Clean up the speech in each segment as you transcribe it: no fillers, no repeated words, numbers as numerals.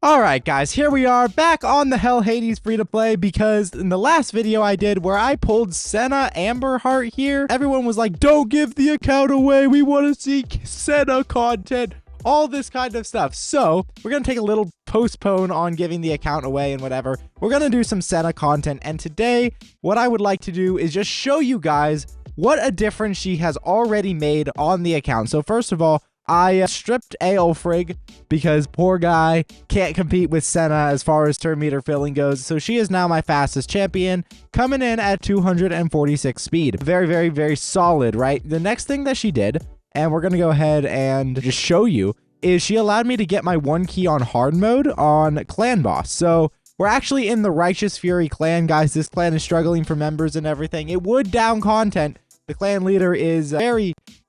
Alright guys, here we are back on the Hell Hades free-to-play because in the last video I did where I pulled Senna Amber Heart here, everyone was like, don't give the account away, we want to see Senna content, all this kind of stuff. So we're going to take a little postpone on giving the account away and whatever. We're going to do some Senna content, and today what I would like to do is just show you guys what a difference she has already made on the account. So first of all, I stripped Aelfrig because poor guy can't compete with Senna as far as turn meter filling goes. So she is now my fastest champion, coming in at 246 speed. Very, very solid, right? The next thing that she did, and we're going to go ahead and just show you, is she allowed me to get my 1 key on hard mode on Clan Boss. So we're actually in the Righteous Fury clan, guys. This clan is struggling for members and everything. It would down content. The clan leader is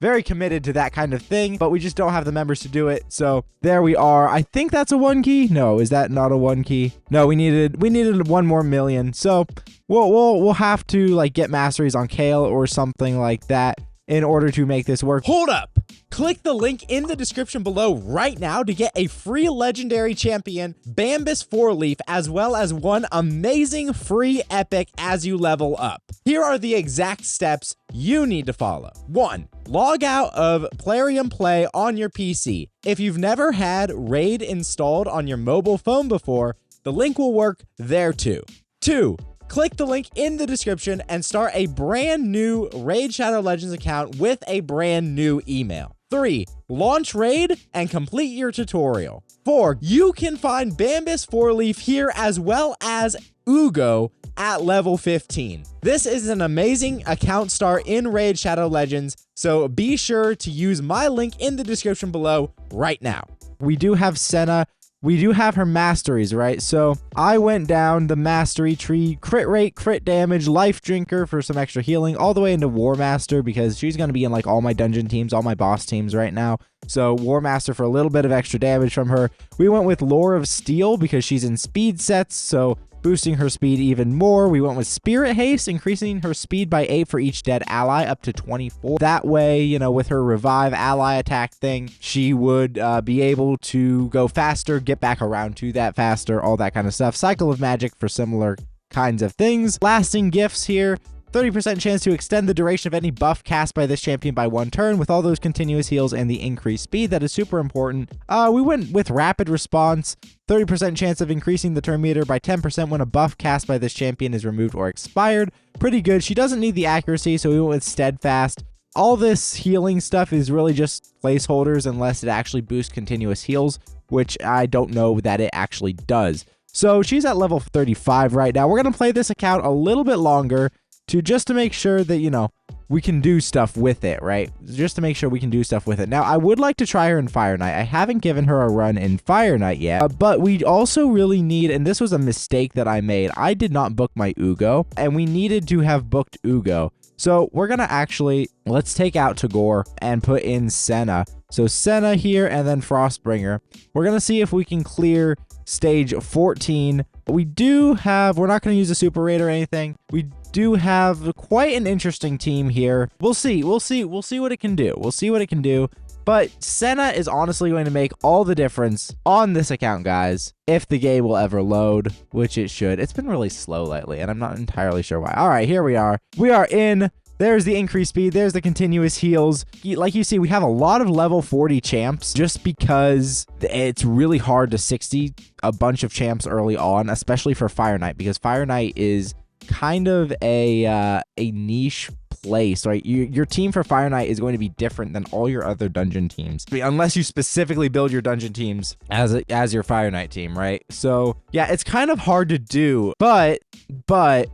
very committed to that kind of thing, but we just don't have the members to do it. So there we are. I think that's a 1 key. No, is that not a 1 key? No, we needed 1 more million. So we'll have to like get masteries on Kale or something like that in order to make this work. Hold up. Click the link in the description below right now to get a free legendary champion, Bambus 4-leaf, as well as one amazing free epic as you level up. Here are the exact steps you need to follow. 1. Log out of Plarium Play on your PC. If you've never had Raid installed on your mobile phone before, the link will work there too. 2. Click the link in the description and start a brand new Raid Shadow Legends account with a brand new email. 3. Launch Raid and complete your tutorial. 4. You can find Bambus 4-leaf here as well as Ugo at level 15. This is an amazing account start in Raid Shadow Legends, so be sure to use my link in the description below right now. We do have Senna. We do have her masteries, right? So I went down the mastery tree, crit rate, crit damage, life drinker for some extra healing, all the way into War Master because she's going to be in like all my dungeon teams, all my boss teams right now. So War Master for a little bit of extra damage from her. We went with Lore of Steel because she's in speed sets, so boosting her speed even more. We went with Spirit Haste, increasing her speed by 8 for each dead ally up to 24. That way, you know, with her revive ally attack thing, she would be able to go faster, get back around to that faster, all that kind of stuff. Cycle of Magic for similar kinds of things. Lasting gifts here. 30% chance to extend the duration of any buff cast by this champion by 1 turn with all those continuous heals and the increased speed. That is super important. We went with rapid response. 30% chance of increasing the turn meter by 10% when a buff cast by this champion is removed or expired. Pretty good. She doesn't need the accuracy, so we went with steadfast. All this healing stuff is really just placeholders unless it actually boosts continuous heals, which I don't know that it actually does. So she's at level 35 right now. We're going to play this account a little bit longer just to make sure that, you know, we can do stuff with it, right? Just to make sure we can do stuff with it. Now, I would like to try her in Fire Knight. I haven't given her a run in Fire Knight yet, but we also really need, and this was a mistake that I made. I did not book my Ugo, and we needed to have booked Ugo. So we're going to actually, let's take out Takeover and put in Senna. So Senna here and then Frostbringer. We're going to see if we can clear stage 14. We do have, we're not going to use a super raid or anything. We do have quite an interesting team here. We'll see what it can do. We'll see what it can do. But Senna is honestly going to make all the difference on this account, guys, if the game will ever load, which it should. It's been really slow lately, and I'm not entirely sure why. All right, here we are. We are in. There's the increased speed. There's the continuous heals. Like you see, we have a lot of level 40 champs just because it's really hard to 60 a bunch of champs early on, especially for Fire Knight, because Fire Knight is kind of a niche place, right? Your team for Fire Knight is going to be different than all your other dungeon teams, unless you specifically build your dungeon teams as your Fire Knight team, right? So yeah, it's kind of hard to do, but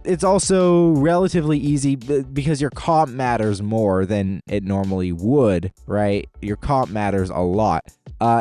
it's also relatively easy because your comp matters more than it normally would, right? Your comp matters a lot.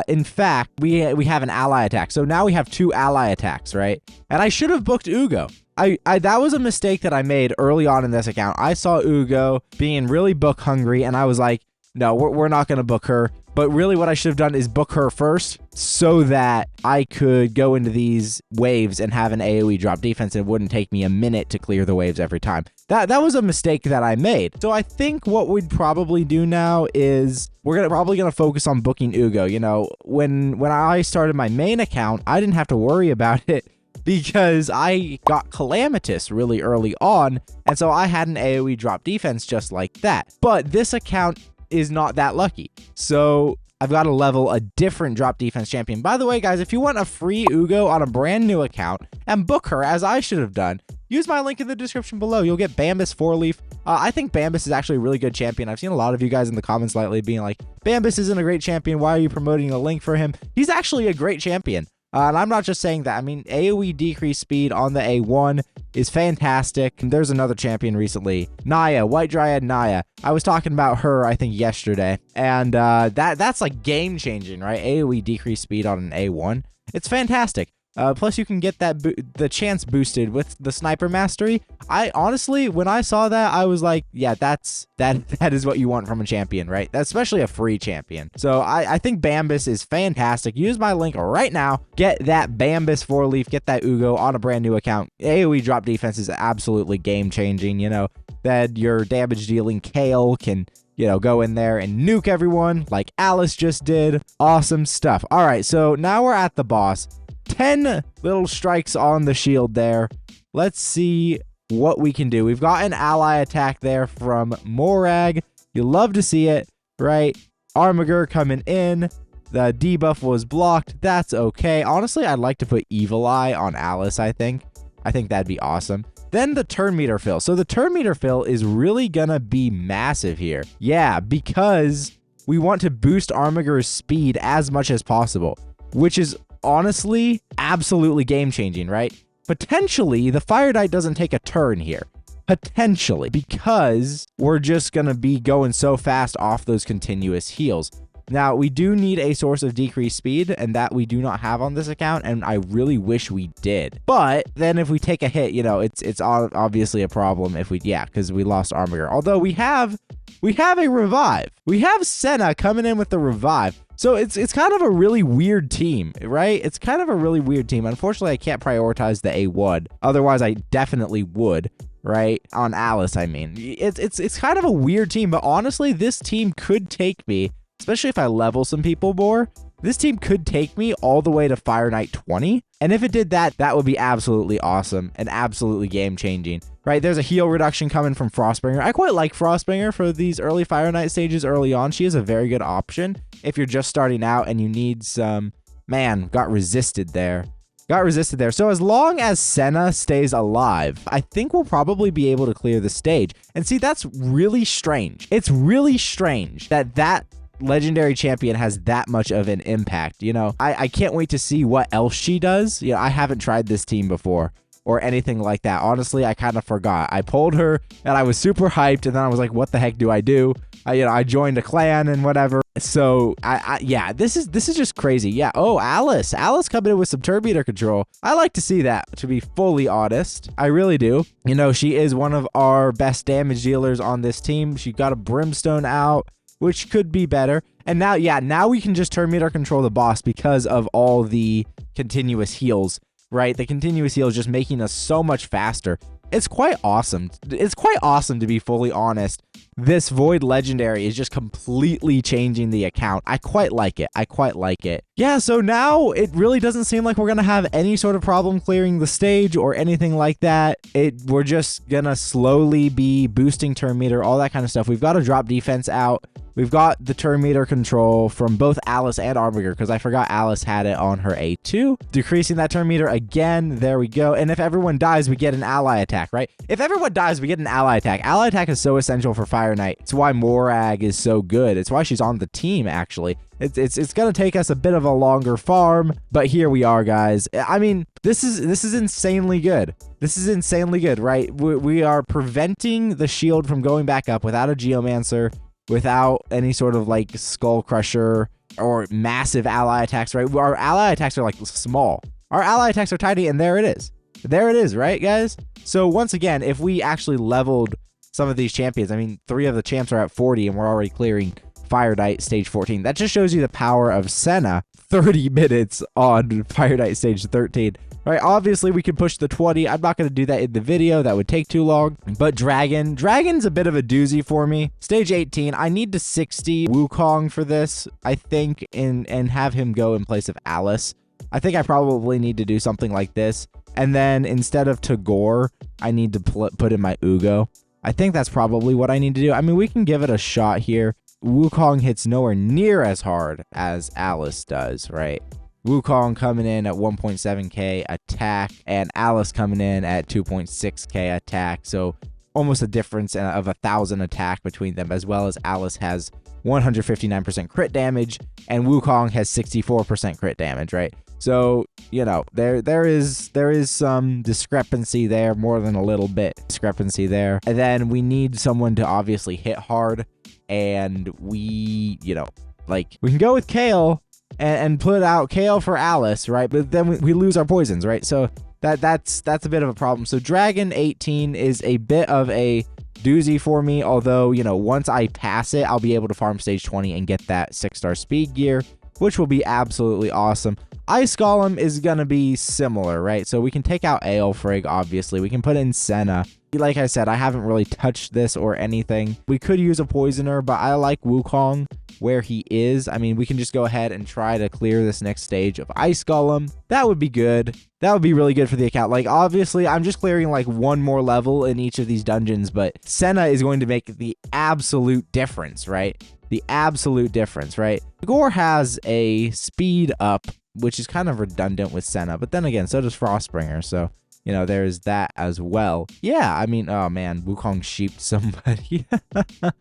In fact, we have an ally attack, so now we have 2 ally attacks, right? And I should have booked Ugo. That was a mistake that I made early on in this account. I saw Ugo being really book hungry, and I was like, no, we're not going to book her. But really what I should have done is book her first so that I could go into these waves and have an AoE drop defense and it wouldn't take me a minute to clear the waves every time. That was a mistake that I made. So I think what we'd probably do now is we're probably gonna focus on booking Ugo. You know, when I started my main account, I didn't have to worry about it because I got Calamitous really early on, and so I had an AoE drop defense just like that. But this account is not that lucky. So I've got to level a different drop defense champion. By the way, guys, if you want a free Ugo on a brand new account and book her as I should have done, use my link in the description below. You'll get Bambus 4-leaf. I think Bambus is actually a really good champion. I've seen a lot of you guys in the comments lately being like, Bambus isn't a great champion. Why are you promoting a link for him? He's actually a great champion. And I'm not just saying that. I mean, AoE decrease speed on the A1 is fantastic. There's another champion recently, Naya, White Dryad Naya. I was talking about her, I think, yesterday. And that's like game-changing, right? AoE decrease speed on an A1. It's fantastic. Plus, you can get the chance boosted with the Sniper Mastery. I honestly, when I saw that, I was like, yeah, that is what you want from a champion, right? Especially a free champion. So I think Bambus is fantastic. Use my link right now. Get that Bambus 4-leaf. Get that Ugo on a brand new account. AoE drop defense is absolutely game-changing. You know, that your damage-dealing Kale can, you know, go in there and nuke everyone like Alice just did. Awesome stuff. All right, so now we're at the boss. 10 little strikes on the shield there. Let's see what we can do. We've got an ally attack there from Morag. You love to see it, right? Armiger coming in. The debuff was blocked. That's okay. Honestly, I'd like to put Evil Eye on Alice, I think. I think that'd be awesome. Then the turn meter fill. So the turn meter fill is really gonna be massive here. Yeah, because we want to boost Armiger's speed as much as possible, which is honestly absolutely game-changing, right? Potentially, the Fire Knight doesn't take a turn here. Potentially, because we're just gonna be going so fast off those continuous heals. Now, we do need a source of decreased speed, and that we do not have on this account, and I really wish we did. But then if we take a hit, you know, it's obviously a problem if we, yeah, because we lost Armiger. Although we have a revive. We have Senna coming in with the revive. So it's kind of a really weird team, right? It's kind of a really weird team. Unfortunately, I can't prioritize the A1. Otherwise, I definitely would, right? On Alice, I mean. It's kind of a weird team, but honestly, this team could take me, especially if I level some people more. This team could take me all the way to Fire Knight 20. And if it did that, that would be absolutely awesome and absolutely game-changing, right? There's a heal reduction coming from Frostbringer. I quite like Frostbringer for these early Fire Knight stages early on. She is a very good option if you're just starting out and you need some... Man, got resisted there. So as long as Senna stays alive, I think we'll probably be able to clear the stage. And see, that's really strange. It's really strange that legendary champion has that much of an impact. You know, I can't wait to see what else she does. You know, I haven't tried this team before or anything like that. Honestly, I kind of forgot. I pulled her and I was super hyped, and then I was like, what the heck do I do? I joined a clan and whatever. So yeah, this is just crazy. Yeah. Oh, Alice coming in with some turn meter control. I like to see that, to be fully honest. I really do. You know, she is one of our best damage dealers on this team. She got a brimstone out, which could be better. And now, yeah, now we can just turn meter control the boss because of all the continuous heals, right? The continuous heals just making us so much faster. It's quite awesome. It's quite awesome, to be fully honest. This Void Legendary is just completely changing the account. I quite like it. Yeah, so now it really doesn't seem like we're going to have any sort of problem clearing the stage or anything like that. We're just going to slowly be boosting turn meter, all that kind of stuff. We've got a drop defense out. We've got the turn meter control from both Alice and Armiger, because I forgot Alice had it on her A2. Decreasing that turn meter again. There we go. And if everyone dies, we get an ally attack, right? If everyone dies, we get an ally attack. Ally attack is so essential for Fire Knight. It's why Morag is so good. It's why she's on the team, actually. It's gonna take us a bit of a longer farm, but here we are, guys. I mean, this is insanely good. This is insanely good, right? We are preventing the shield from going back up without a Geomancer, without any sort of like Skull Crusher or massive ally attacks, right? Our ally attacks are like small. Our ally attacks are tiny, and there it is. There it is, right, guys? So once again, if we actually leveled some of these champions, I mean, 3 of the champs are at 40, and we're already clearing Fire Knight stage 14. That just shows you the power of Senna. 30 minutes on Fire Knight stage 13. Right, obviously we could push the 20. I'm not going to do that in the video. That would take too long. But Dragon's a bit of a doozy for me. Stage 18, I need to 60 Wukong for this, I think, and have him go in place of Alice. I think I probably need to do something like this. And then instead of Tagore, I need to put in my Ugo. I think that's probably what I need to do. I mean, we can give it a shot here. Wukong hits nowhere near as hard as Alice does, right? Wukong coming in at 1.7k attack, and Alice coming in at 2.6k attack. So almost a difference of 1,000 attack between them, as well as Alice has 159% crit damage, and Wukong has 64% crit damage, right? So, you know, there is some discrepancy there, more than a little bit discrepancy there. And then we need someone to obviously hit hard, and we, you know, like, we can go with Kale and put out Kale for Alice, right? But then we lose our poisons, right? So that's a bit of a problem. So Dragon 18 is a bit of a doozy for me, although, you know, once I pass it, I'll be able to farm stage 20 and get that 6-star speed gear, which will be absolutely awesome. Ice Golem is gonna be similar, right? So we can take out Aelfrig, obviously. We can put in Senna. Like I said, I haven't really touched this or anything. We could use a poisoner, but I like Wukong where he is. I mean, we can just go ahead and try to clear this next stage of Ice Golem. That would be good. That would be really good for the account. Like, obviously, I'm just clearing like one more level in each of these dungeons, but Senna is going to make the absolute difference, right? The absolute difference, right? Gore has a speed up, which is kind of redundant with Senna, but then again, so does Frostbringer, so, you know, there's that as well. Yeah, I mean, oh man, Wukong sheeped somebody.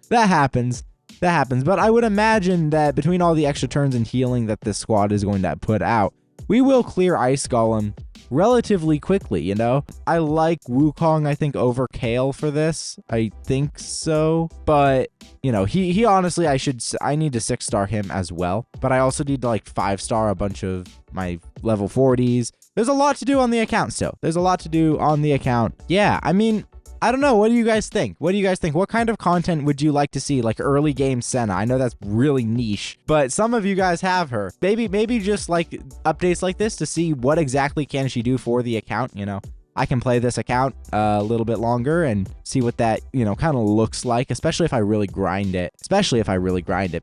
That happens. That happens, but I would imagine that between all the extra turns and healing that this squad is going to put out, we will clear Ice Golem relatively quickly, you know? I like Wukong, I think, over Kale for this. I think so. But, you know, he honestly, I need to 6-star him as well. But I also need to, like, 5-star a bunch of my level 40s. There's a lot to do on the account still. There's a lot to do on the account. Yeah, I mean, I don't know. What do you guys think? What do you guys think? What kind of content would you like to see? Like early game Senna. I know that's really niche, but some of you guys have her. Maybe just like updates like this to see what exactly can she do for the account. You know, I can play this account a little bit longer and see what that, you know, kind of looks like, especially if I really grind it.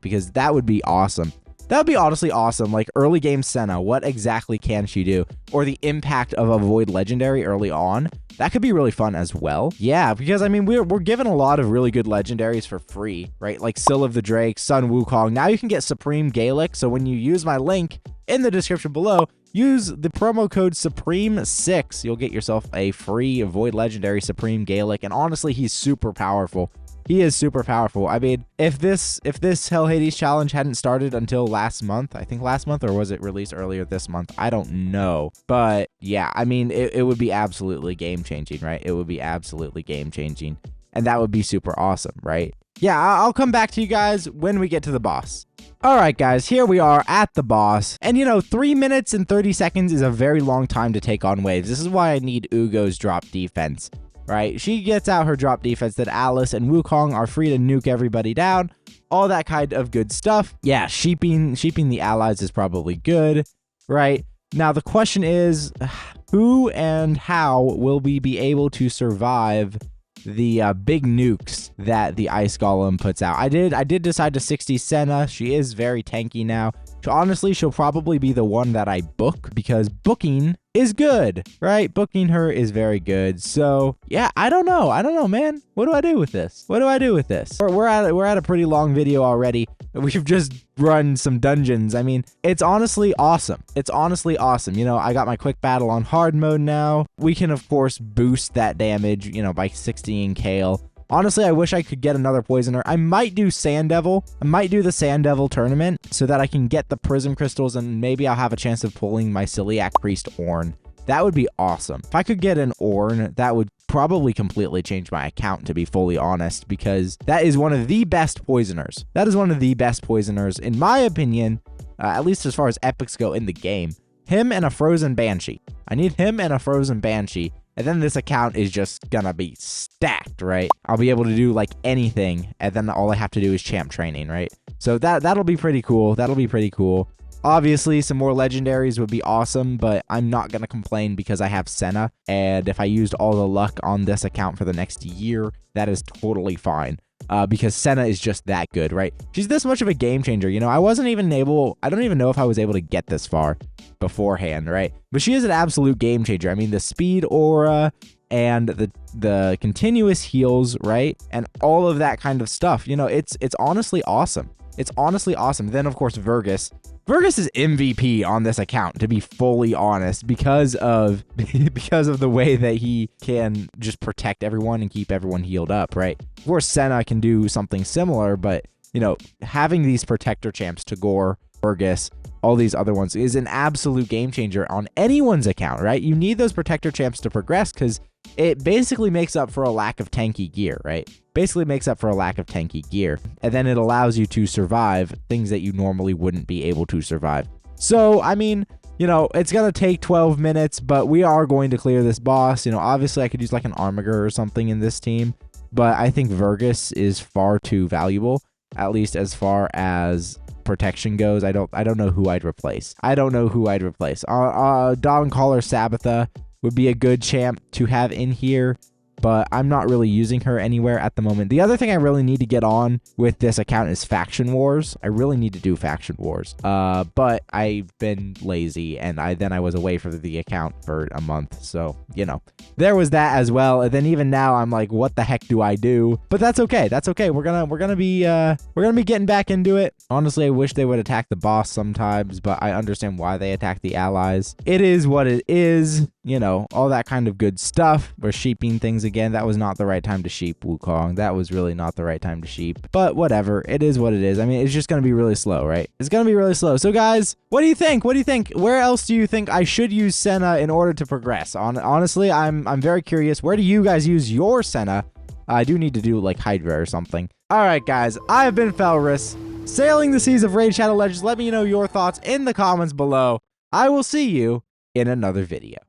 Because that would be awesome. That would be honestly awesome. Like early game Senna, what exactly can she do? Or the impact of a Void Legendary early on. That could be really fun as well. Yeah, because I mean, we're given a lot of really good legendaries for free, right? Like Syl of the Drake, Sun Wukong. Now you can get Supreme Gaelic. So when you use my link in the description below, use the promo code Supreme6. You'll get yourself a free Void Legendary Supreme Gaelic. And honestly, he's super powerful. He is super powerful. I mean, if this Hell Hades challenge hadn't started until last month, I think last month, or was it released earlier this month? I don't know. But yeah, I mean, it would be absolutely game-changing, right? It would be absolutely game-changing. And that would be super awesome, right? Yeah, I'll come back to you guys when we get to the boss. All right, guys, here we are at the boss. And, you know, 3 minutes and 30 seconds is a very long time to take on waves. This is why I need Ugo's drop defense. Right, she gets out her drop defense that Alice and Wukong are free to nuke everybody down, all that kind of good stuff. Yeah, sheeping the allies is probably good, right? Now the question is, who and how will we be able to survive the big nukes that the Ice Golem puts out? I did decide to 60 Senna. She is very tanky now. So honestly, she'll probably be the one that I book because booking is good, right? Booking her is very good. So yeah, I don't know, man. What do I do with this? We're at a pretty long video already. We've just run some dungeons. I mean, it's honestly awesome. You know, I got my quick battle on hard mode now. We can of course boost that damage, you know, by 60ing Kale. Honestly, I wish I could get another poisoner. I might do Sand Devil. I might do the Sand Devil tournament so that I can get the Prism Crystals and maybe I'll have a chance of pulling my Celiac Priest Ornn. That would be awesome. If I could get an Ornn, that would probably completely change my account, to be fully honest, because that is one of the best poisoners. That is one of the best poisoners, in my opinion, at least as far as epics go in the game. Him and a Frozen Banshee. I need him and a Frozen Banshee. And then this account is just gonna be stacked, right? I'll be able to do like anything, and then all I have to do is champ training, right? So that'll be pretty cool. That'll be pretty cool. Obviously, some more legendaries would be awesome, but I'm not going to complain because I have Senna, and if I used all the luck on this account for the next year, that is totally fine, because Senna is just that good, right? She's this much of a game changer. You know, I don't even know if I was able to get this far beforehand, right? But she is an absolute game changer. I mean, the speed aura and the continuous heals, right? And all of that kind of stuff. You know, it's honestly awesome. It's honestly awesome. Then, of course, Virgus. Virgus is MVP on this account, to be fully honest, because of the way that he can just protect everyone and keep everyone healed up, right? Of course, Senna can do something similar, but, you know, having these protector champs, Tagore, Virgus, all these other ones, is an absolute game changer on anyone's account, right? You need those protector champs to progress because it basically makes up for a lack of tanky gear, right? Basically makes up for a lack of tanky gear. And then it allows you to survive things that you normally wouldn't be able to survive. So, I mean, you know, it's going to take 12 minutes, but we are going to clear this boss. You know, obviously I could use like an Armiger or something in this team, but I think Virgus is far too valuable, at least as far as protection goes. I don't know who I'd replace. Dog Caller Sabbatha would be a good champ to have in here, but I'm not really using her anywhere at the moment. The other thing I really need to get on with this account is Faction Wars. I really need to do Faction Wars, but I've been lazy, and I was away from the account for a month, so, you know, there was that as well. And then even now I'm like, what the heck do I do? But that's okay. That's okay. We're gonna be getting back into it. Honestly, I wish they would attack the boss sometimes, but I understand why they attack the allies. It is what it is. You know, all that kind of good stuff. We're sheeping things again. That was not the right time to sheep Wukong. That was really not the right time to sheep. But whatever. It is what it is. I mean, it's just going to be really slow, right? It's going to be really slow. So guys, what do you think? What do you think? Where else do you think I should use Senna in order to progress? Honestly, I'm very curious. Where do you guys use your Senna? I do need to do like Hydra or something. All right, guys. I have been Felrus, sailing the seas of Raid Shadow Legends. Let me know your thoughts in the comments below. I will see you in another video.